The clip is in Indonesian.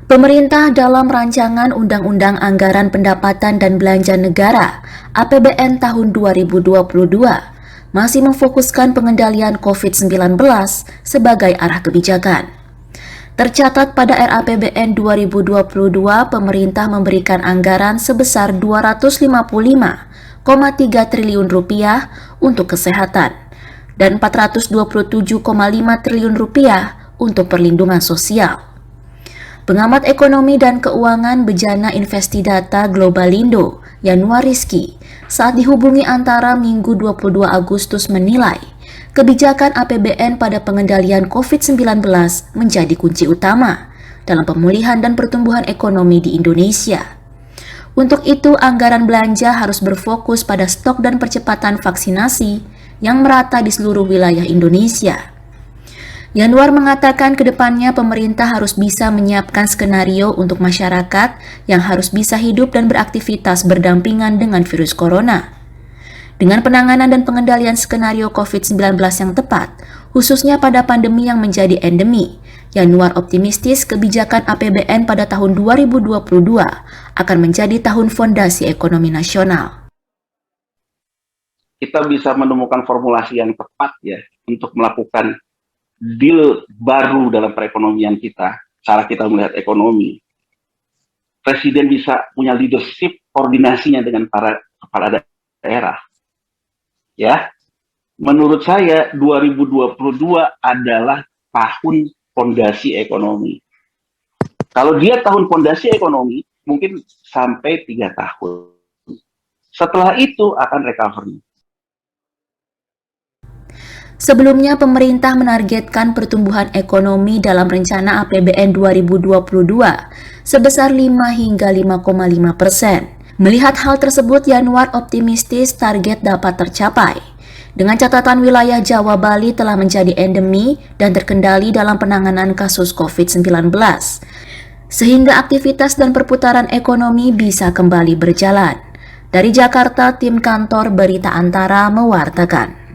Pemerintah dalam rancangan Undang-Undang Anggaran Pendapatan dan Belanja Negara (APBN) tahun 2022 masih memfokuskan pengendalian COVID-19 sebagai arah kebijakan. Tercatat pada RAPBN 2022, pemerintah memberikan anggaran sebesar Rp255,3 triliun untuk kesehatan dan Rp427,5 triliun untuk perlindungan sosial. Pengamat ekonomi dan keuangan Bejana Investidata Globalindo, Yanuar Rizky, saat dihubungi Antara Minggu 22 Agustus menilai, kebijakan APBN pada pengendalian COVID-19 menjadi kunci utama dalam pemulihan dan pertumbuhan ekonomi di Indonesia. Untuk itu, anggaran belanja harus berfokus pada stok dan percepatan vaksinasi yang merata di seluruh wilayah Indonesia. Yanuar mengatakan ke depannya pemerintah harus bisa menyiapkan skenario untuk masyarakat yang harus bisa hidup dan beraktivitas berdampingan dengan virus corona. Dengan penanganan dan pengendalian skenario COVID-19 yang tepat, khususnya pada pandemi yang menjadi endemi, Yanuar optimistis kebijakan APBN pada tahun 2022 akan menjadi tahun fondasi ekonomi nasional. Kita bisa menemukan formulasi yang tepat ya untuk melakukan deal baru dalam perekonomian kita, cara kita melihat ekonomi. Presiden bisa punya leadership koordinasinya dengan para kepala daerah. Ya, menurut saya 2022 adalah tahun fondasi ekonomi. Kalau dia tahun fondasi ekonomi, mungkin sampai 3 tahun. Setelah itu akan recovery. Sebelumnya, pemerintah menargetkan pertumbuhan ekonomi dalam rencana APBN 2022 sebesar 5 hingga 5,5%. Melihat hal tersebut, Yanuar optimistis target dapat tercapai. Dengan catatan wilayah Jawa Bali telah menjadi endemi dan terkendali dalam penanganan kasus COVID-19, sehingga aktivitas dan perputaran ekonomi bisa kembali berjalan. Dari Jakarta, tim kantor Berita Antara mewartakan.